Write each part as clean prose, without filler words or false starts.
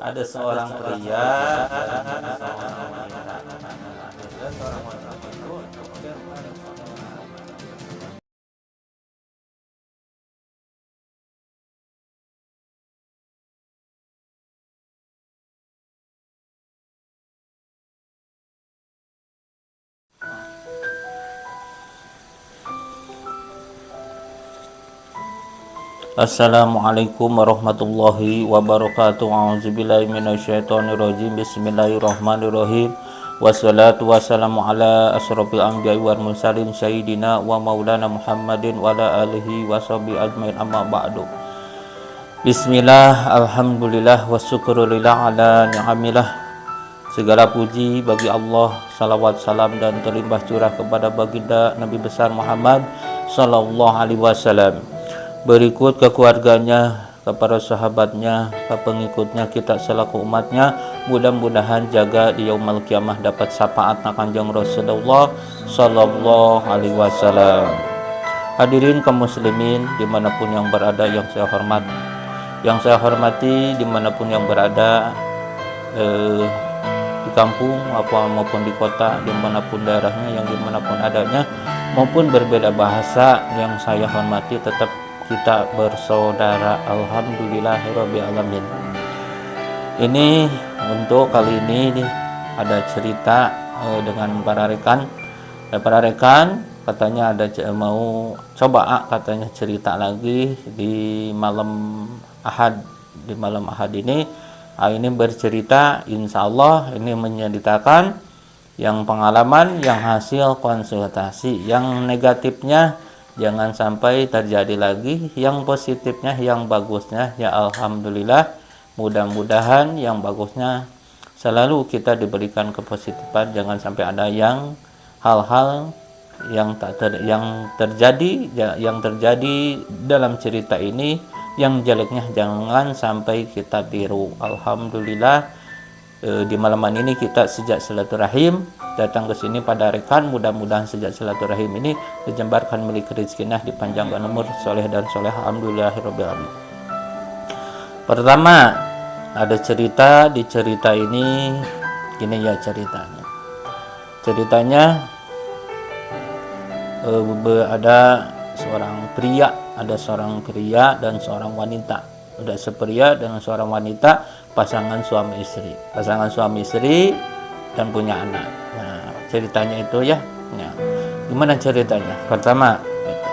Ada seorang pria dan seorang wanita. Ada seorang wanita itu kemudian ada seorang. Assalamualaikum warahmatullahi wabarakatuh. A'udzubillahi minasyaitonirrajim. Bismillahirrahmanirrahim. Wassalatu wassalamu ala asyrofil anbiya'i wal mursalin sayyidina wa maulana Muhammadin wa ala alihi washabihi ajmain, amma ba'du. Bismillah, alhamdulillah, wasyukurulillah ala ni'amillah. Segala puji bagi Allah, salawat salam dan terlimpah curah kepada baginda Nabi besar Muhammad sallallahu alaihi wasallam, berikut ke keluarganya, kepada sahabatnya, ke pengikutnya, kita selaku umatnya. Mudah-mudahan jaga di yaumul kiamah dapat syafaat Kanjeng Rasulullah sallallahu alaihi wasallam. Hadirin kaum muslimin dimanapun yang berada, yang saya hormati dimanapun yang berada, di kampung maupun di kota, dimanapun daerahnya, yang dimanapun adanya, maupun berbeda bahasa, yang saya hormati, tetap kita bersaudara. Alhamdulillahirabbil alamin. Ini untuk kali ini ada cerita dengan para rekan katanya ada mau coba katanya cerita lagi di malam Ahad ini. Ini bercerita, insya Allah ini menceritakan yang pengalaman, yang hasil konsultasi. Yang negatifnya jangan sampai terjadi lagi, yang positifnya, yang bagusnya ya Alhamdulillah. Mudah-mudahan yang bagusnya selalu kita diberikan kepositifan, jangan sampai ada yang hal-hal yang terjadi dalam cerita ini, yang jeleknya jangan sampai kita tiru. Alhamdulillah, di malaman ini kita sejak silaturahim datang ke sini pada rekan. Mudah-mudahan sejak silaturahim ini dijembarkan milik rezekinya, dipanjangkan umur, soleh dan soleh. Alhamdulillahirabbil alamin. Pertama, ada cerita. Di cerita ini gini ya ceritanya. Ada seorang pria dan seorang wanita. Ada sepria dan seorang wanita, pasangan suami istri dan punya anak. Nah, ceritanya itu ya. Nah, gimana ceritanya? Pertama, gitu.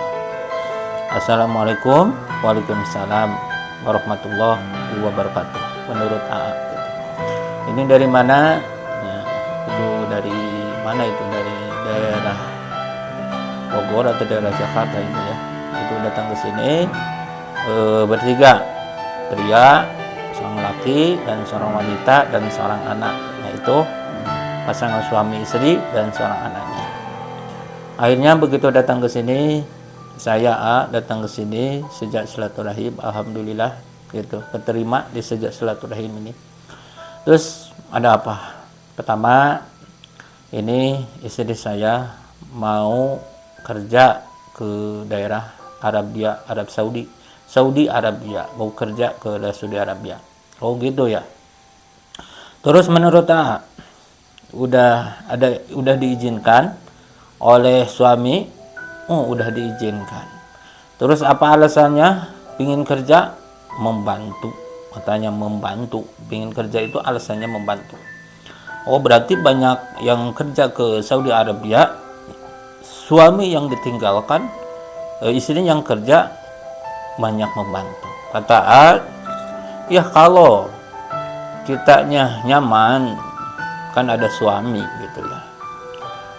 Assalamualaikum, waalaikumsalam warahmatullahi wabarakatuh. Menurut AA, gitu. Ini dari mana? Ya, itu dari mana itu? Dari daerah Bogor atau daerah Jakarta itu ya. Itu datang ke sini bertiga, pria, seorang laki dan seorang wanita dan seorang anak, yaitu pasangan suami istri dan seorang anaknya. Akhirnya begitu datang ke sini, saya datang ke sini sejak silaturahim, alhamdulillah gitu, keterima di sejak silaturahim ini. Terus ada apa? Pertama, ini istri saya mau kerja ke daerah Saudi Arabia, mau kerja ke Saudi Arabia. Oh gitu ya. Terus menurut udah diizinkan oleh suami. Oh, udah diizinkan. Terus apa alasannya? Pingin kerja, membantu. Katanya membantu. Pingin kerja itu alasannya membantu. Oh, berarti banyak yang kerja ke Saudi Arabia, suami yang ditinggalkan, istrinya yang kerja, banyak membantu. Kata ya kalau kitanya nyaman kan ada suami gitu ya.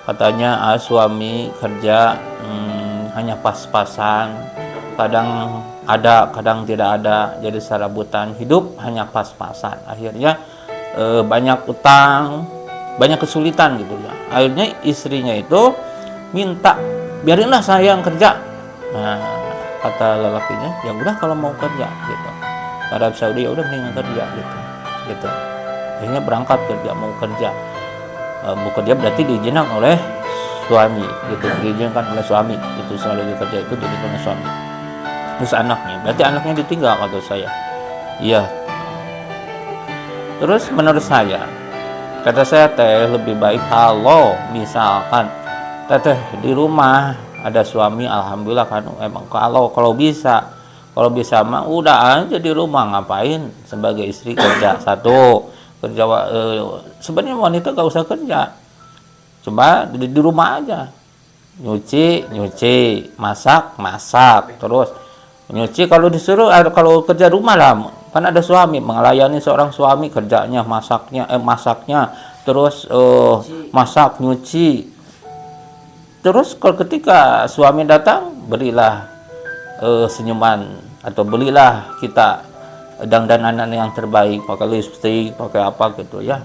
Katanya suami kerja hanya pas-pasan, kadang ada kadang tidak ada, jadi serabutan, hidup hanya pas-pasan. Akhirnya banyak utang, banyak kesulitan gitu ya. Akhirnya istrinya itu minta, biarinlah saya yang kerja. Nah, kata lelakinya, ya udah kalau mau kerja gitu, Arab Saudi ya udah mendingan kerja gitu. Akhirnya berangkat kerja, mau kerja. Mau kerja berarti diizinkan oleh suami gitu, diizinkan oleh suami itu, selalu kerja itu diizinkan oleh suami. Terus anaknya, berarti anaknya ditinggal, kata saya. Iya. Terus menurut saya, kata saya teh lebih baik kalau misalkan teteh di rumah ada suami, alhamdulillah kan, emang kalau bisa mah udah aja di rumah, ngapain sebagai istri kerja satu kerja sebenarnya wanita gak usah kerja, coba di rumah aja, nyuci masak, terus nyuci kalau disuruh, kalau kerja rumah lah kan ada suami melayani seorang suami, kerjanya masaknya, terus masak, nyuci. Terus kalau ketika suami datang, berilah senyuman atau belilah kita dandanan yang terbaik, pakai lipstik, pakai apa gitu ya.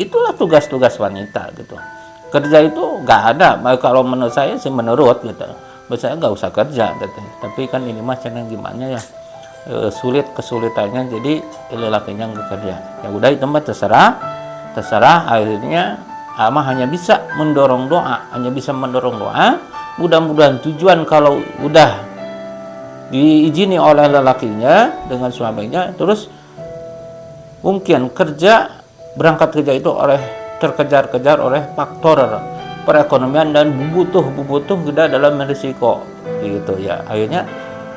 Itulah tugas-tugas wanita gitu. Kerja itu nggak ada. Kalau menurut saya sih, menurut gitu, menurut saya nggak usah kerja. Tapi kan ini mah channel gimana ya, sulit kesulitannya, jadi lelakinya nggak kerja. Ya udah, itu mah terserah. Akhirnya ama hanya bisa mendorong doa, mudah-mudahan tujuan kalau udah diizini oleh lelakinya dengan suaminya, terus mungkin berangkat kerja itu terkejar-kejar oleh faktor perekonomian dan bubutuh gede dalam risiko gitu ya. Akhirnya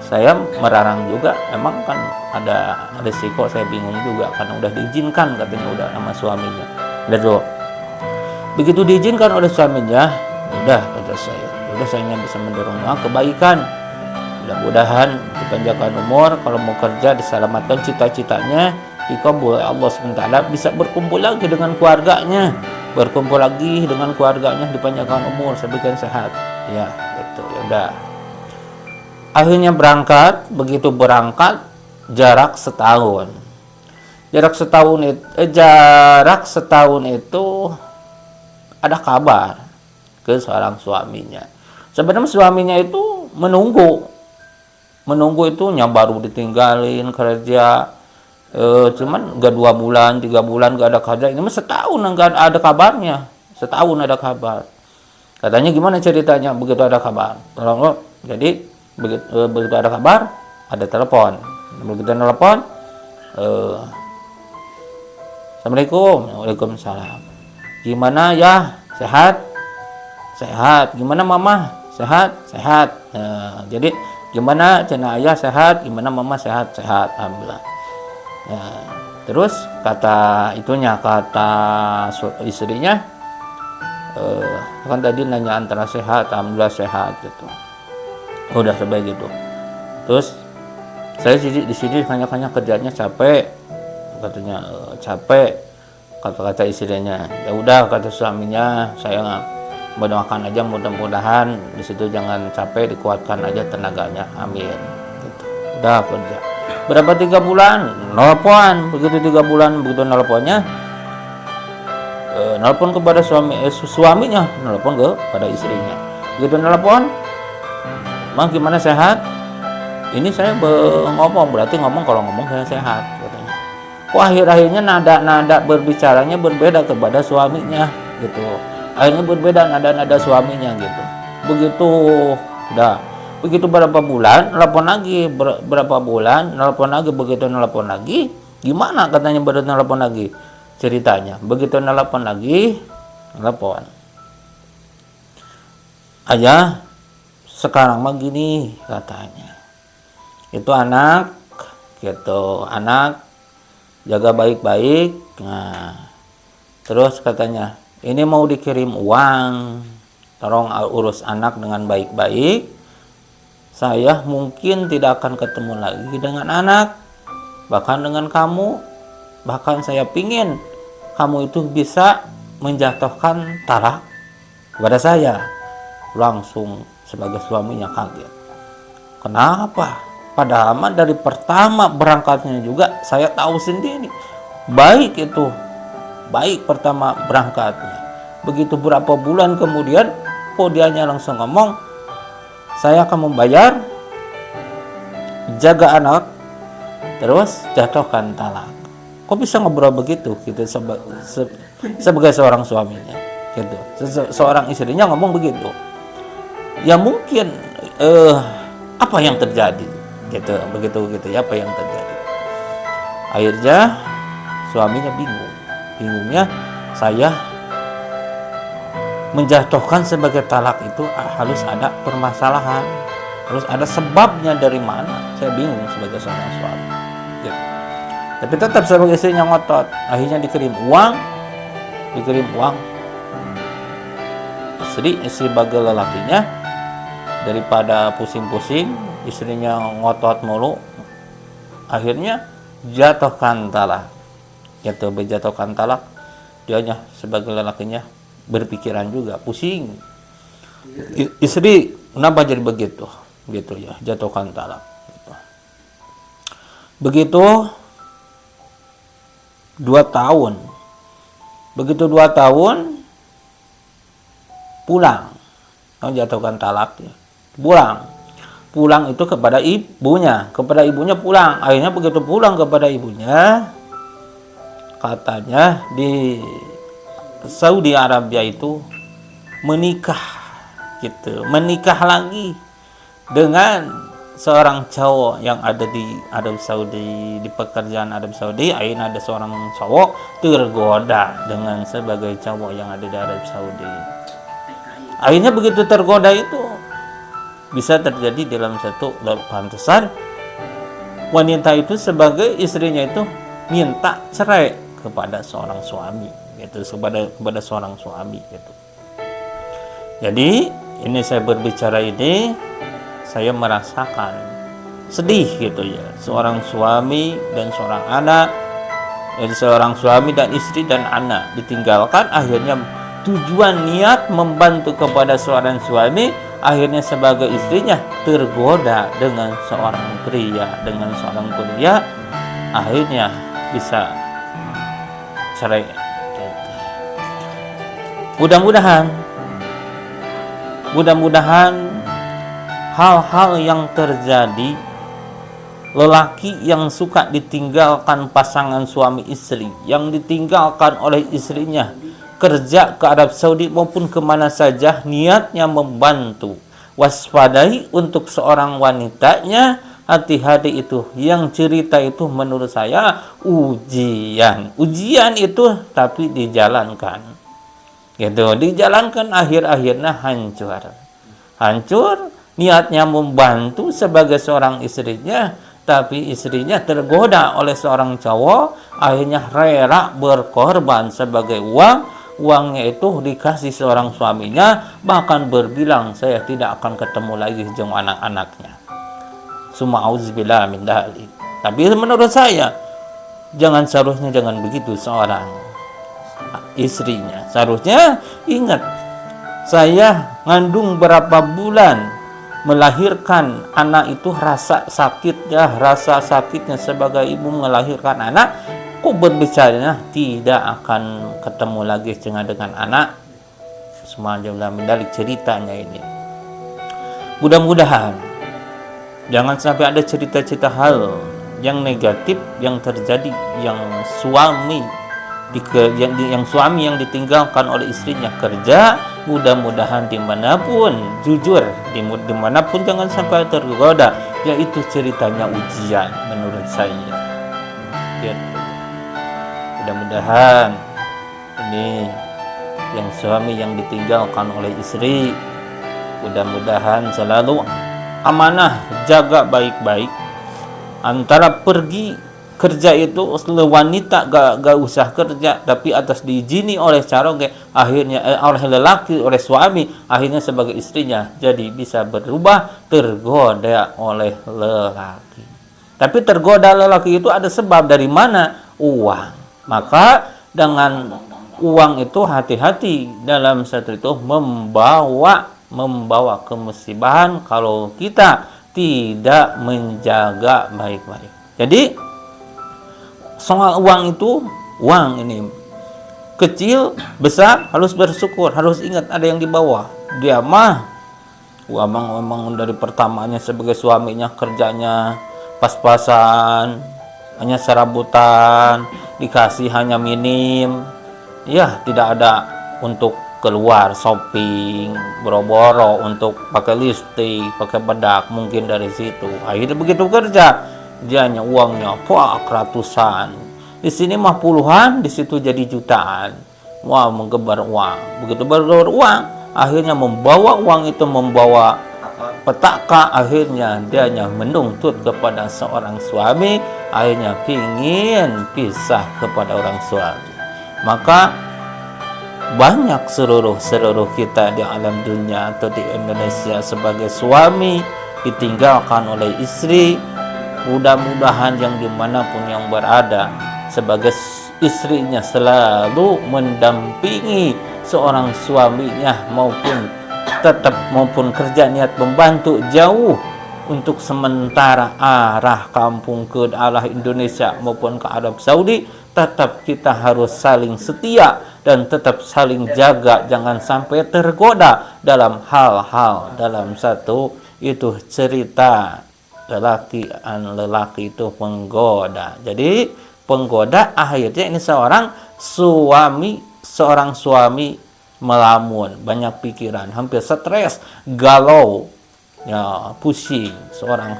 saya merarang juga, emang kan ada risiko, saya bingung juga karena udah diizinkan katanya udah sama suaminya. Lalu begitu diizinkan oleh suaminya, udah kata saya bisa mendorong kebaikan. Mudah-mudahan dipanjangkan umur, kalau mau kerja diselamatkan cita-citanya, dikabul Allah SWT, bisa berkumpul lagi dengan keluarganya, dipanjangkan umur, sebagian sehat. Ya, itu ya udah. Akhirnya berangkat, begitu berangkat jarak setahun. Jarak setahun itu ada kabar ke seorang suaminya. Sebenarnya suaminya itu menunggu itu baru ditinggalin kerja, cuman gak 2 bulan 3 bulan gak ada kerja, ini mah setahun gak ada kabarnya, ada kabar. Katanya gimana ceritanya begitu ada kabar, jadi begitu ada kabar ada telepon, Assalamualaikum. Waalaikumsalam. Gimana ya, sehat, gimana mama, sehat. Jadi gimana cina ayah sehat, gimana mama sehat, alhamdulillah. Ya, terus kata istrinya, kan tadi nanya antara sehat, alhamdulillah sehat gitu. Udah sebaik gitu. Terus saya di sini hanya kerjanya capek, katanya capek, kata istrinya. Ya udah, kata suaminya, saya mendoakan aja, mudah-mudahan di situ jangan capek, dikuatkan aja tenaganya, amin gitu. Udah kerja berapa 3 bulan nelpon, begitu 3 bulan begitu nelponnya, nelpon kepada suaminya, nelpon kepada istrinya, begitu nelpon, Bang gimana sehat, ini saya berarti ngomong kalau ngomong saya sehat katanya. Kok akhir-akhirnya nada berbicaranya berbeda kepada suaminya gitu. Akhirnya berbeda nada suaminya gitu. Begitu berapa bulan nelpon lagi, begitu nelpon lagi, gimana katanya baru nelpon lagi ceritanya. Begitu nelpon lagi, ayah sekarang mah gini katanya, itu anak jaga baik-baik. Nah, terus katanya ini mau dikirim uang, tolong urus anak dengan baik-baik. Saya mungkin tidak akan ketemu lagi dengan anak, bahkan dengan kamu. Bahkan saya pingin kamu itu bisa menjatuhkan talak kepada saya. Langsung sebagai suaminya kaget. Kenapa? Padahal dari pertama berangkatnya juga saya tahu sendiri. Baik pertama berangkatnya. Begitu berapa bulan kemudian, kok dianya langsung ngomong, saya akan membayar, jaga anak, terus jatuhkan talak. Kok bisa ngobrol begitu gitu sebagai seorang suaminya gitu. Seorang istrinya ngomong begitu. Ya mungkin apa yang terjadi gitu, begitu ya, apa yang terjadi. Akhirnya suaminya bingungnya saya menjatuhkan sebagai talak itu harus ada permasalahan, harus ada sebabnya dari mana. Saya bingung sebagai seorang suami ya. Tapi tetap sebagai istrinya ngotot. Akhirnya dikirim uang istri sebagai lelakinya, daripada pusing-pusing istrinya ngotot mulu, akhirnya jatuhkan talak. Yaitu berjatuhkan talak, dianya sebagai lelakinya berpikiran juga, pusing. Istri kenapa jadi begitu? Gitu ya, jatuhkan talak. Begitu 2 tahun. Begitu 2 tahun pulang. Jatuhkan talak ya. Pulang itu kepada ibunya, pulang. Akhirnya begitu pulang kepada ibunya, katanya di Saudi Arabia itu menikah lagi dengan seorang cowok yang ada di Arab Saudi, di pekerjaan Arab Saudi. Akhirnya ada seorang cowok tergoda dengan sebagai cowok yang ada di Arab Saudi. Akhirnya begitu tergoda itu bisa terjadi dalam satu pantesan wanita itu sebagai istrinya itu minta cerai kepada seorang suami gitu, kepada seorang suami gitu. Jadi ini saya berbicara ini, saya merasakan sedih gitu ya, seorang suami dan seorang anak, jadi seorang suami dan istri dan anak ditinggalkan. Akhirnya tujuan niat membantu kepada seorang suami, akhirnya sebagai istrinya tergoda dengan seorang pria, akhirnya bisa cerai. Mudah-mudahan hal-hal yang terjadi, lelaki yang suka ditinggalkan pasangan suami istri, yang ditinggalkan oleh istrinya kerja ke Arab Saudi maupun kemana saja, niatnya membantu, waspadai untuk seorang wanitanya, hati-hati itu. Yang cerita itu menurut saya ujian itu, tapi dijalankan gitu, akhir-akhirnya hancur niatnya membantu sebagai seorang istrinya, tapi istrinya tergoda oleh seorang cowok, akhirnya rela berkorban sebagai uangnya itu dikasih seorang suaminya, bahkan berbilang saya tidak akan ketemu lagi dengan anak-anaknya. Suma'auzubillah min dzalik. Tapi menurut saya seharusnya jangan begitu seorang istrinya. Seharusnya ingat, saya ngandung berapa bulan, melahirkan anak itu rasa sakitnya sebagai ibu melahirkan anak, kok berbicaranya tidak akan ketemu lagi dengan anak. Semacam mendalik ceritanya ini. Mudah-mudahan jangan sampai ada cerita-cerita hal yang negatif yang terjadi, yang suami yang ditinggalkan oleh istrinya kerja. Mudah-mudahan dimanapun, jujur dimanapun jangan sampai tergoda, yaitu ceritanya ujian menurut saya gitu. Mudah-mudahan ini yang suami yang ditinggalkan oleh istri, mudah-mudahan selalu amanah, jaga baik-baik. Antara pergi kerja itu wanita gak usah kerja, tapi atas diizini oleh caroge, akhirnya oleh lelaki, oleh suami, akhirnya sebagai istrinya jadi bisa berubah, tergoda oleh lelaki. Tapi tergoda lelaki itu ada sebab dari mana? Uang. Maka dengan uang itu hati-hati dalam satu itu membawa kemusibahan kalau kita tidak menjaga baik-baik. Jadi soal uang ini kecil besar harus bersyukur, harus ingat ada yang di bawah. Dia memang dari pertamanya sebagai suaminya kerjanya pas-pasan, hanya serabutan, dikasih hanya minim, ya tidak ada untuk keluar shopping, boro-boro untuk pakai lipstick, pakai bedak, mungkin dari situ. Akhirnya begitu kerja, dia hanya uangnya ratusan, Di sini mah puluhan, di situ jadi jutaan. Wah, menggebar uang. Begitu bergebar uang, akhirnya membawa uang itu, membawa petaka, akhirnya dianya menuntut kepada seorang suami, akhirnya pingin pisah kepada orang suami. Maka banyak seluruh kita di alam dunia atau di Indonesia sebagai suami ditinggalkan oleh istri. Mudah-mudahan yang dimanapun yang berada, sebagai istrinya selalu mendampingi seorang suaminya, maupun kerja niat membantu jauh untuk sementara arah kampung ke arah Indonesia maupun ke Arab Saudi, tetap kita harus saling setia dan tetap saling jaga, jangan sampai tergoda dalam hal-hal. Dalam satu itu cerita lelaki itu penggoda. Jadi penggoda akhirnya ini seorang suami melamun, banyak pikiran, hampir stres, galau, ya pusing. Seorang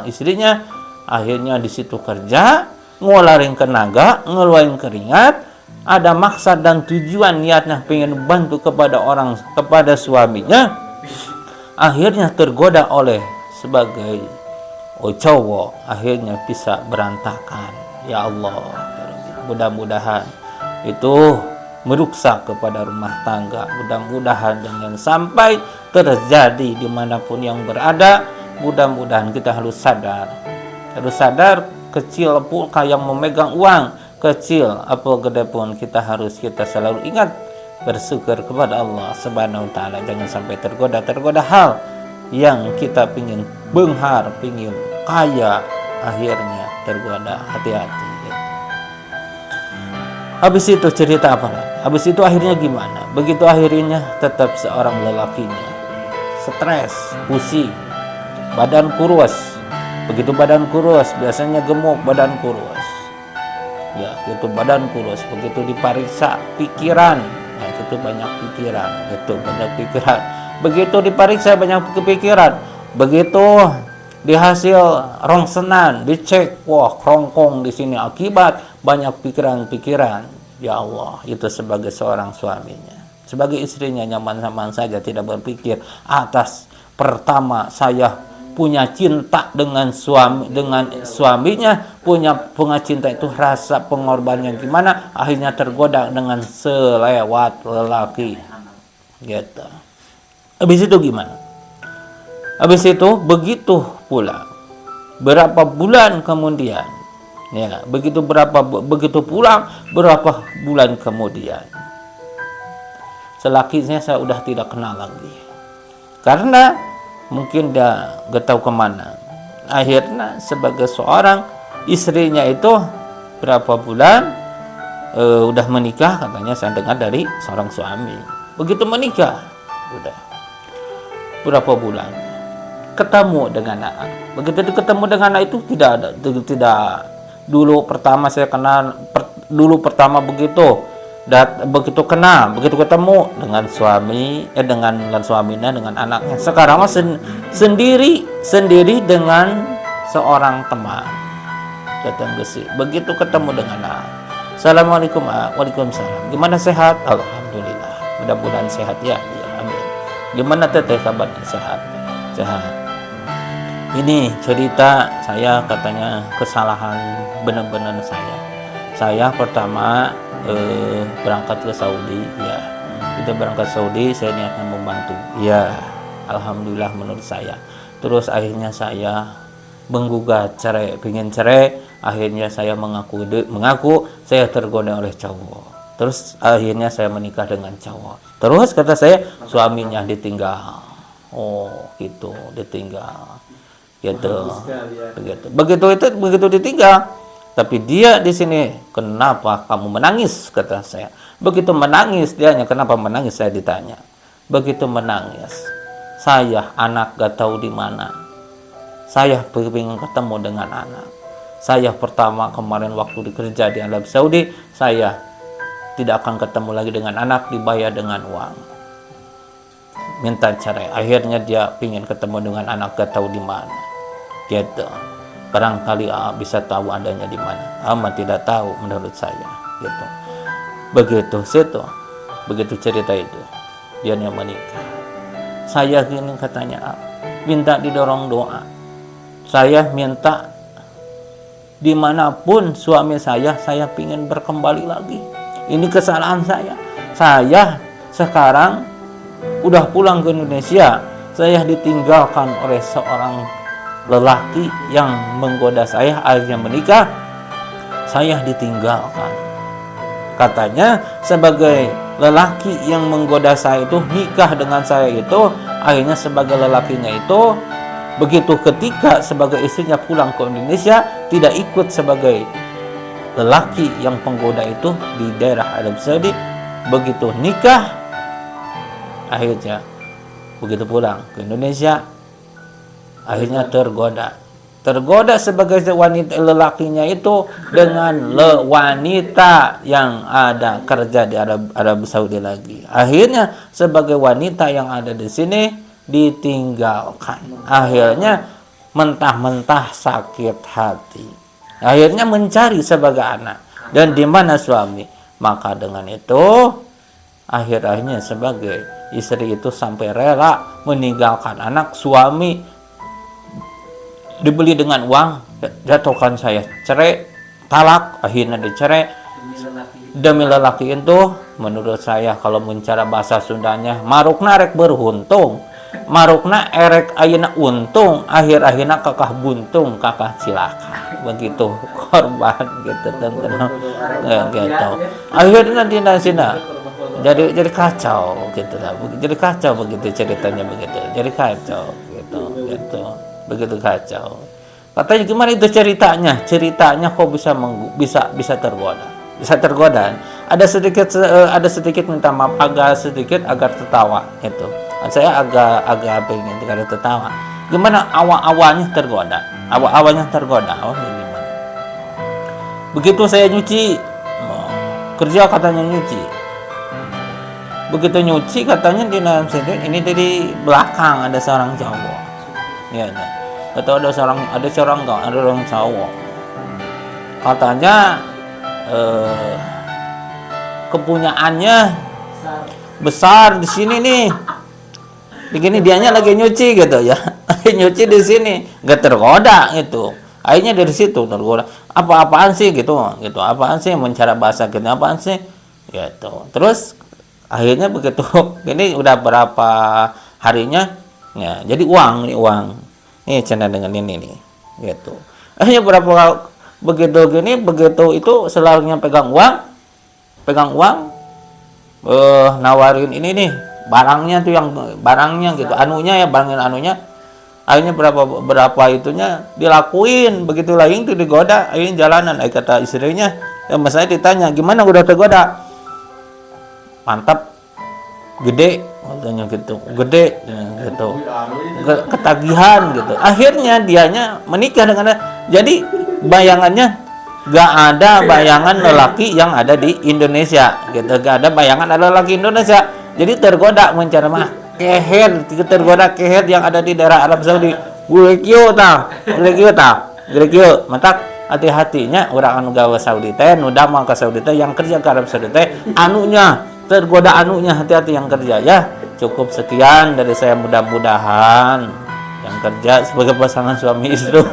istrinya akhirnya di situ kerja, ngeluarin tenaga, ngeluarin keringat, ada maksud dan tujuan niatnya pengen bantu kepada suaminya, akhirnya tergoda oleh sebagai cowok, akhirnya bisa berantakan. Ya Allah, mudah-mudahan itu merusak kepada rumah tangga. Mudah-mudahan jangan sampai terjadi dimanapun yang berada. Mudah-mudahan kita harus sadar, kecil pun yang memegang uang, kecil apa gede pun kita selalu ingat bersyukur kepada Allah Subhanahu wa taala. Jangan sampai tergoda hal yang kita pingin benghar, pingin kaya, akhirnya tergoda. Hati-hati. Habis itu cerita apa lagi? Habis itu akhirnya gimana? Begitu akhirnya tetap seorang lelakinya stres, pusing, badan kurus. Begitu badan kurus, biasanya gemuk, badan kurus. Ya, itu badan kurus. Begitu diperiksa pikiran, ya itu banyak pikiran, Begitu diperiksa banyak kepikiran. Begitu dihasil rongsenan, dicek, wah kerongkong di sini akibat banyak pikiran-pikiran. Ya Allah, itu sebagai seorang suaminya. Sebagai istrinya nyaman-nyaman saja, tidak berpikir atas pertama saya punya cinta dengan suaminya, punya cinta itu rasa pengorbanan gimana, akhirnya tergoda dengan selewat lelaki. Gitu. Habis itu gimana? Habis itu begitu pula berapa bulan kemudian, ya begitu pulang berapa bulan kemudian, selakinya saya udah tidak kenal lagi karena mungkin dia gak tahu kemana. Akhirnya sebagai seorang istrinya itu berapa bulan udah menikah, katanya saya dengar dari seorang suami. Begitu menikah udah berapa bulan ketemu dengan anak. Begitu ketemu dengan anak itu tidak dulu pertama saya kenal, begitu kenal, begitu ketemu dengan suaminya dengan anaknya. Sekarang sendiri dengan seorang teman datang ke sini. Begitu ketemu dengan anak, assalamualaikum, waalaikumsalam, gimana, sehat? Alhamdulillah, mudah-mudahan sehat ya, amin. Gimana teteh kabarnya? Sehat. Ini cerita saya, katanya kesalahan benar-benar saya pertama berangkat ke Saudi, ya kita berangkat Saudi, saya niatnya membantu, ya alhamdulillah menurut saya. Terus akhirnya saya menggugat cerai, pengen cerai, akhirnya saya mengaku saya tergoda oleh cowok. Terus akhirnya saya menikah dengan cowok. Terus kata saya suaminya ditinggal, gitu, ditinggal. Gitu. Begitu ditinggal. Tapi dia di sini, kenapa kamu menangis? Kata saya. Begitu menangis, dianya kenapa menangis? Saya ditanya. Begitu menangis, saya anak gak tahu di mana. Saya pengen ketemu dengan anak. Saya pertama kemarin waktu dikerja di Arab Saudi, saya tidak akan ketemu lagi dengan anak, dibayar dengan uang. Minta cerai. Akhirnya dia pengen ketemu dengan anak gak tahu di mana. Gitu. barangkali bisa tahu adanya di mana. Mah tidak tahu menurut saya gitu. Begitu situ, begitu cerita itu dia menikah. Saya gini katanya, minta didorong doa. Saya minta dimanapun suami saya pingin berkembali lagi. Ini kesalahan saya. Saya sekarang udah pulang ke Indonesia. Saya ditinggalkan oleh seorang lelaki yang menggoda saya, akhirnya menikah. Saya ditinggalkan. Katanya sebagai lelaki yang menggoda saya itu, nikah dengan saya itu, akhirnya sebagai lelakinya itu, begitu ketika sebagai istrinya pulang ke Indonesia, tidak ikut sebagai lelaki yang penggoda itu di daerah Arab Saudi. Begitu nikah, akhirnya begitu pulang ke Indonesia, akhirnya tergoda sebagai wanita, lelakinya itu dengan wanita yang ada kerja di Arab Saudi lagi. Akhirnya sebagai wanita yang ada di sini ditinggalkan. Akhirnya mentah-mentah sakit hati. Akhirnya mencari sebagai anak. Dan di mana suami? Maka dengan itu akhir-akhirnya sebagai istri itu sampai rela meninggalkan anak. Suami dibeli dengan uang, jatuhkan saya cerai, talak, akhirnya dicerai demi lelaki itu. Menurut saya kalau mencara bahasa Sundanya, marukna rek beruntung, marukna erek ayeuna untung, akhir-akhirnya kakah buntung, kakah cilaka. Begitu korban gitu teman-teman. Gitu. Akhirnya di sini jadi kacau gitu lah. Jadi kacau begitu ceritanya begitu. Jadi kacau gitu. Begitu kacau. Katanya gimana itu ceritanya? Ceritanya kok bisa tergoda. Bisa tergoda. Ada sedikit minta maaf, agak tertawa gitu. Saya agak pengen tidak tertawa. Gimana awalnya tergoda? Awalnya tergoda. Gimana? Begitu saya nyuci, kerja katanya nyuci. Begitu nyuci katanya di dalam sini ini dari belakang ada seorang cowok. Ya, atau ada orang cowok. Katanya kepunyaannya besar di sini nih. Begini dianya lagi nyuci gitu ya. Nyuci di sini, enggak tergoda gitu. Akhirnya dari situ tergoda. Apa-apaan sih gitu. Apaan sih mencara bahasa gitu, apaan sih? Gitu. Terus akhirnya begitu ini udah berapa harinya ya, jadi uang ini cina dengan ini nih gitu. Akhirnya begitu itu selalunya pegang uang nawarin ini nih barangnya gitu, barangin anunya. Akhirnya berapa itunya dilakuin, begitu lagi itu digoda, akhirnya jalanan. Kata istrinya, saya ditanya gimana udah tergoda? Mantap, gede katanya gitu, ketagihan gitu. Akhirnya dianya menikah dengan, jadi bayangannya gak ada bayangan lelaki yang ada di Indonesia gitu, gak ada bayangan ada lelaki Indonesia. Jadi tergoda mencari tergoda keher yang ada di daerah Arab Saudi. Gulekio mantap. Hati-hatinya orang anu gawe Saudi teh, nu damang ke Saudi teh, yang kerja ke Arab Saudi teh anunya tergoda, hati-hati yang kerja ya. Cukup sekian dari saya, mudah-mudahan yang kerja sebagai pasangan suami istri tuh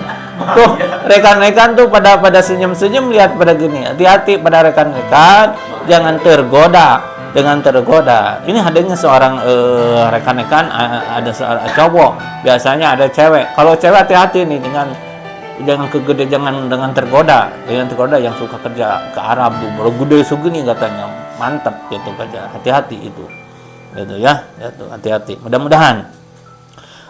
rekan-rekan tuh pada senyum-senyum lihat pada gini. Hati-hati pada rekan-rekan, jangan tergoda dengan tergoda. Ini adanya seorang rekan-rekan, ada seorang cowok, biasanya ada cewek. Kalau cewek hati-hati nih jangan dengan tergoda yang suka kerja ke Arab tuh baru gede segini katanya, mantap gitu kerja. Hati-hati itu gitu ya, hati-hati. Mudah-mudahan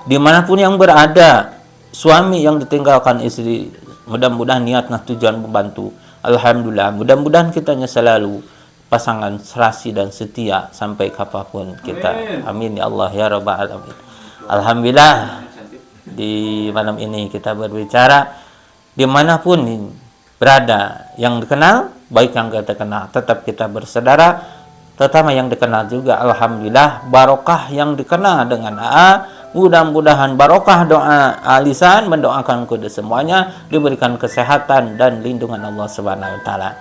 dimanapun yang berada suami yang ditinggalkan istri, mudah-mudahan niatnya tujuan membantu. Alhamdulillah, mudah-mudahan kitanya selalu pasangan serasi dan setia sampai kapanpun kita. Amin ya Allah ya rabbal alamin. Alhamdulillah, di malam ini kita berbicara dimanapun berada, yang dikenal baik yang kita kenal, tetap kita bersaudara, terutama yang dikenal juga. Alhamdulillah, barokah yang dikenal dengan Mudah-mudahan barokah doa lisan mendoakan kepada semuanya diberikan kesehatan dan lindungan Allah Subhanahu wa taala.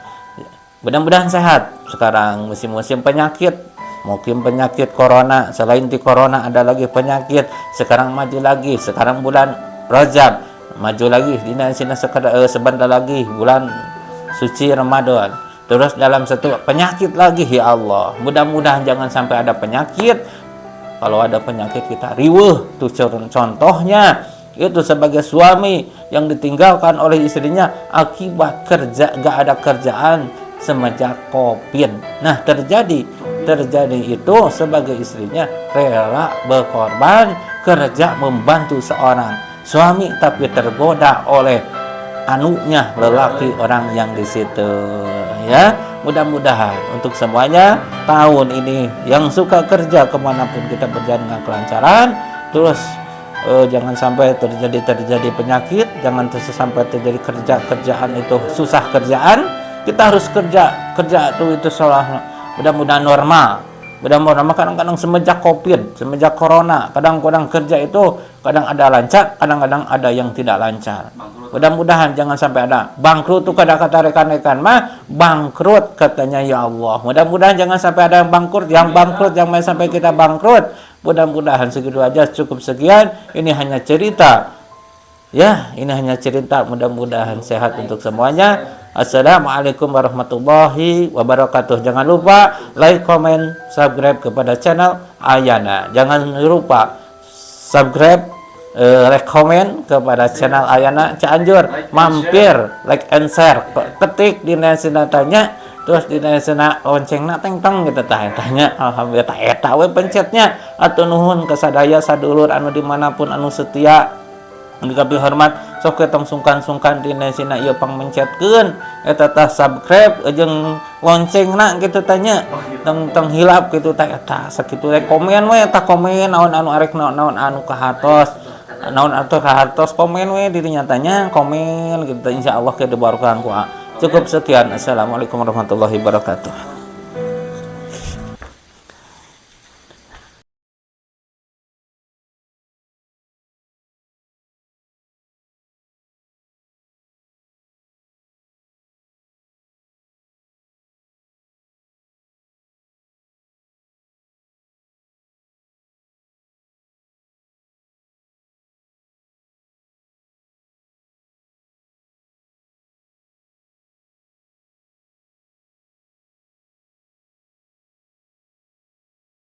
Mudah-mudahan sehat. Sekarang musim-musim penyakit, mungkin penyakit corona, selain di corona ada lagi penyakit, sekarang maju lagi, sekarang bulan Rajab, maju lagi di sini sebentar lagi bulan suci Ramadan. Terus dalam satu penyakit lagi, ya Allah. Mudah-mudahan jangan sampai ada penyakit. Kalau ada penyakit kita riweuh tuh contohnya itu sebagai suami yang ditinggalkan oleh istrinya akibat gak ada kerjaan semenjak COVID. Nah, terjadi itu sebagai istrinya rela berkorban kerja membantu seorang suami tapi tergoda oleh anunya lelaki orang yang di situ, ya. Mudah-mudahan untuk semuanya tahun ini yang suka kerja kemanapun kita berjalan dengan kelancaran, terus jangan sampai terjadi penyakit, jangan sampai terjadi kerjaan itu susah kerjaan. Kita harus kerja itu salah. Mudah-mudahan normal. Kadang-kadang semenjak COVID, semenjak corona, kadang-kadang kerja itu kadang ada lancar, kadang-kadang ada yang tidak lancar. Mudah-mudahan jangan sampai ada bangkrut tuh, kata rekan-rekan mah bangkrut katanya, ya Allah. Mudah-mudahan jangan sampai ada yang bangkrut jangan sampai kita bangkrut. Mudah-mudahan segitu aja, cukup sekian. Ini hanya cerita. Ya, ini hanya cerita. Mudah-mudahan sehat untuk semuanya. Assalamualaikum warahmatullahi wabarakatuh. Jangan lupa like, comment, subscribe kepada channel Ayana. Jangan lupa subscribe, like, comment kepada channel Ayana Cianjur. Mampir, like and share. Ketik di nasina tanya, terus di nasina loncengna teng-teng gitu tanya. Alhamdulillah eta we pencetnya. Atuh nuhun kesadaya sadulur anu dimanapun anu setia dikabi hormat, sok ketong sungkan-sungkan di nasina ieu pang mencetkeun eta tah subscribe jeung loncengna gitu tanya teng hilap gitu tah eta sakitu we komen we tah komen naon anu arek naon anu kahartos naon atuh kahartos komen we diri nyatanya komen gitu insyaallah ke dibarokan ku. Cukup sekian. Assalamualaikum warahmatullahi wabarakatuh.